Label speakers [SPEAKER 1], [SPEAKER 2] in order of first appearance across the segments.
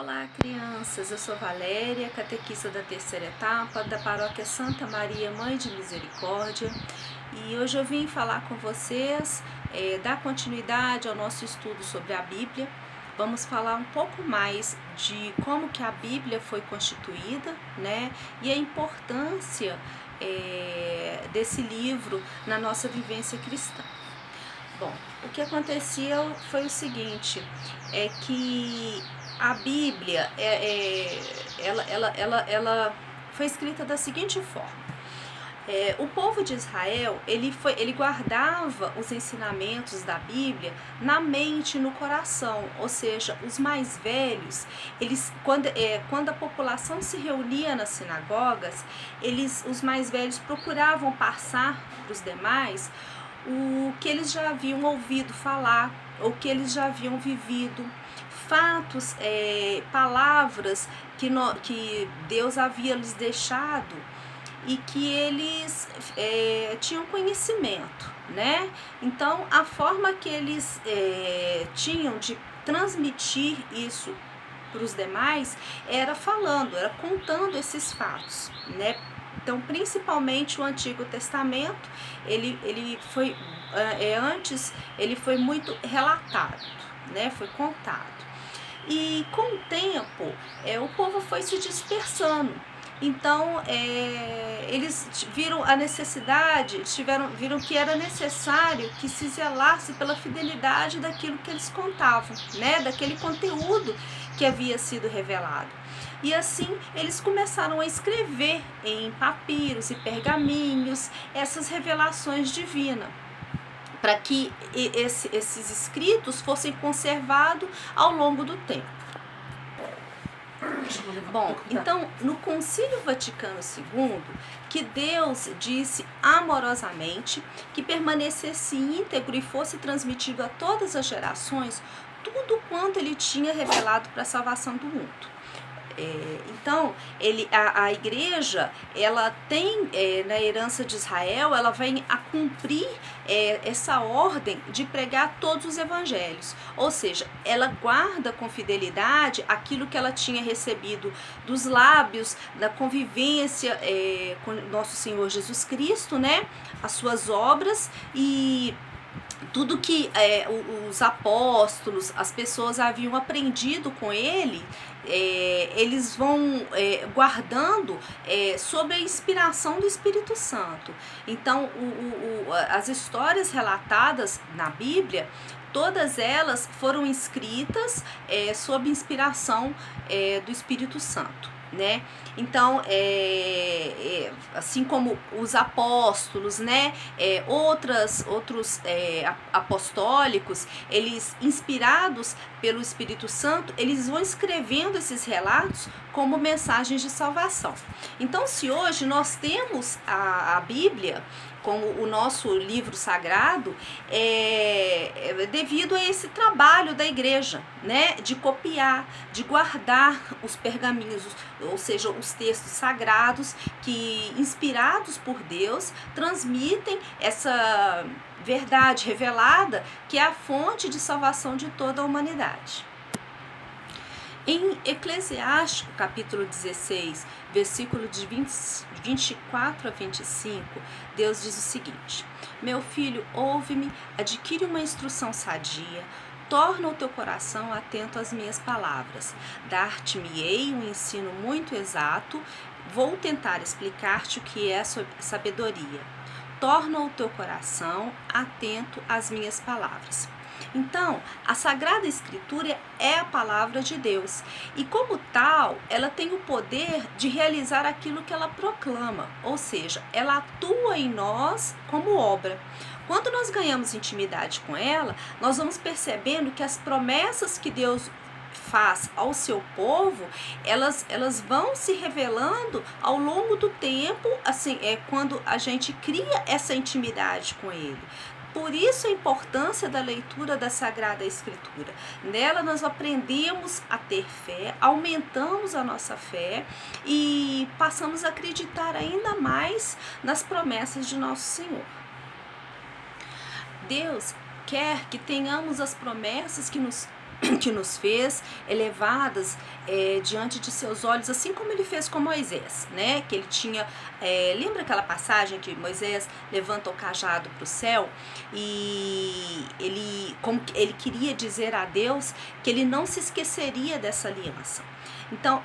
[SPEAKER 1] Olá, crianças! Eu sou Valéria, catequista da terceira etapa da Paróquia Santa Maria, Mãe de Misericórdia, e hoje eu vim falar com vocês, dar continuidade ao nosso estudo sobre a Bíblia. Vamos falar um pouco mais de como que a Bíblia foi constituída, né? E a importância desse livro na nossa vivência cristã. Bom, o que acontecia foi o seguinte, é que a Bíblia, ela foi escrita da seguinte forma. O povo de Israel, ele guardava os ensinamentos da Bíblia na mente e no coração, ou seja, os mais velhos, quando a população se reunia nas sinagogas, os mais velhos procuravam passar para os demais o que eles já haviam ouvido falar, ou que eles já haviam vivido, fatos, palavras que Deus havia lhes deixado e que eles tinham conhecimento, né? Então, a forma que eles tinham de transmitir isso para os demais era falando, era contando esses fatos, né? Então, principalmente o Antigo Testamento, ele foi, antes, ele foi muito relatado, né? Foi contado. E com o tempo, o povo foi se dispersando. Então, eles viram a necessidade, viram que era necessário que se zelasse pela fidelidade daquilo que eles contavam, né? Daquele conteúdo que havia sido revelado. E assim, eles começaram a escrever em papiros e pergaminhos essas revelações divinas, para que esses escritos fossem conservados ao longo do tempo. Bom, então, no Concílio Vaticano II, que Deus disse amorosamente que permanecesse íntegro e fosse transmitido a todas as gerações tudo quanto ele tinha revelado para a salvação do mundo. Então, a igreja, ela tem, na herança de Israel, ela vem a cumprir essa ordem de pregar todos os evangelhos, ou seja, ela guarda com fidelidade aquilo que ela tinha recebido dos lábios, da convivência com nosso Senhor Jesus Cristo, né? As suas obras e tudo que os apóstolos, as pessoas haviam aprendido com ele, eles vão guardando sob a inspiração do Espírito Santo. Então, as histórias relatadas na Bíblia, todas elas foram escritas sob inspiração do Espírito Santo, né? Então, assim como os apóstolos, né, outros apostólicos, eles inspirados pelo Espírito Santo, eles vão escrevendo esses relatos como mensagens de salvação. Então, se hoje nós temos a Bíblia como o nosso livro sagrado, devido a esse trabalho da igreja, né, de copiar, de guardar os pergaminhos, ou seja, os textos sagrados que, inspirados por Deus, transmitem essa verdade revelada que é a fonte de salvação de toda a humanidade. Em Eclesiástico, capítulo 16, versículo de 24 a 25, Deus diz o seguinte: meu filho, ouve-me, adquire uma instrução sadia, torna o teu coração atento às minhas palavras. Dar-te-me-ei um ensino muito exato, vou tentar explicar-te o que é sabedoria. Torna o teu coração atento às minhas palavras. Então, a Sagrada Escritura é a palavra de Deus e, como tal, ela tem o poder de realizar aquilo que ela proclama, ou seja, ela atua em nós como obra. Quando nós ganhamos intimidade com ela, nós vamos percebendo que as promessas que Deus faz ao seu povo, elas vão se revelando ao longo do tempo, assim, quando a gente cria essa intimidade com ele. Por isso a importância da leitura da Sagrada Escritura. Nela nós aprendemos a ter fé, aumentamos a nossa fé e passamos a acreditar ainda mais nas promessas de nosso Senhor. Deus quer que tenhamos as promessas que nos que nos fez, elevadas diante de seus olhos, assim como ele fez com Moisés, né? Que ele tinha, lembra aquela passagem que Moisés levanta o cajado para o céu e ele queria dizer a Deus que ele não se esqueceria dessa aliança. Então,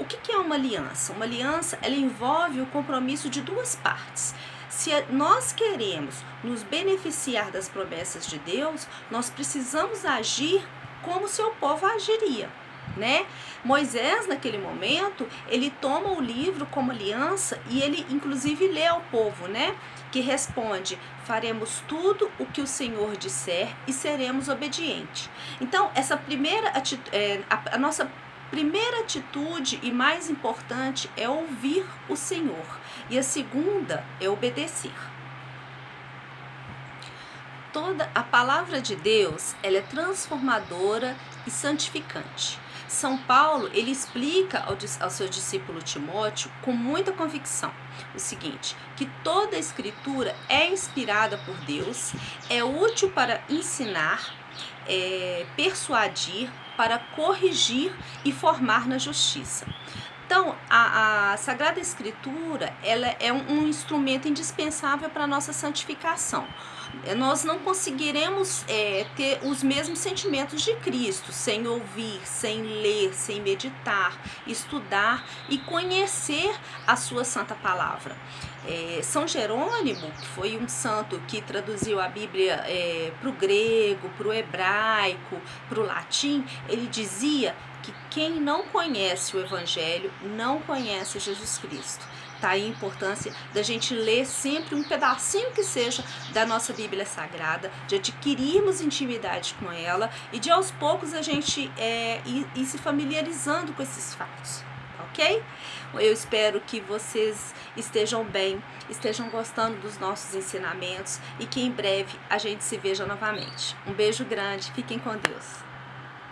[SPEAKER 1] o que é uma aliança? Uma aliança, ela envolve o compromisso de duas partes. Se nós queremos nos beneficiar das promessas de Deus, nós precisamos agir como seu povo agiria, né? Moisés, naquele momento, ele toma o livro como aliança e ele, inclusive, lê ao povo, né? Que responde: faremos tudo o que o Senhor disser e seremos obedientes. Então, essa primeira a nossa primeira atitude e mais importante é ouvir o Senhor. E a segunda é obedecer. Toda a palavra de Deus, ela é transformadora e santificante. São Paulo, ele explica ao seu discípulo Timóteo com muita convicção o seguinte, que toda a escritura é inspirada por Deus, é útil para ensinar, persuadir, para corrigir e formar na justiça. Então, a Sagrada Escritura, ela é um instrumento indispensável para a nossa santificação. Nós não conseguiremos ter os mesmos sentimentos de Cristo sem ouvir, sem ler, sem meditar, estudar e conhecer a sua santa palavra. São Jerônimo, que foi um santo que traduziu a Bíblia para o grego, para o hebraico, para o latim, ele dizia que quem não conhece o Evangelho não conhece Jesus Cristo. Tá aí a importância da gente ler sempre um pedacinho que seja da nossa Bíblia Sagrada, de adquirirmos intimidade com ela e de aos poucos a gente ir se familiarizando com esses fatos, ok? Eu espero que vocês estejam bem, estejam gostando dos nossos ensinamentos e que em breve a gente se veja novamente. Um beijo grande, fiquem com Deus.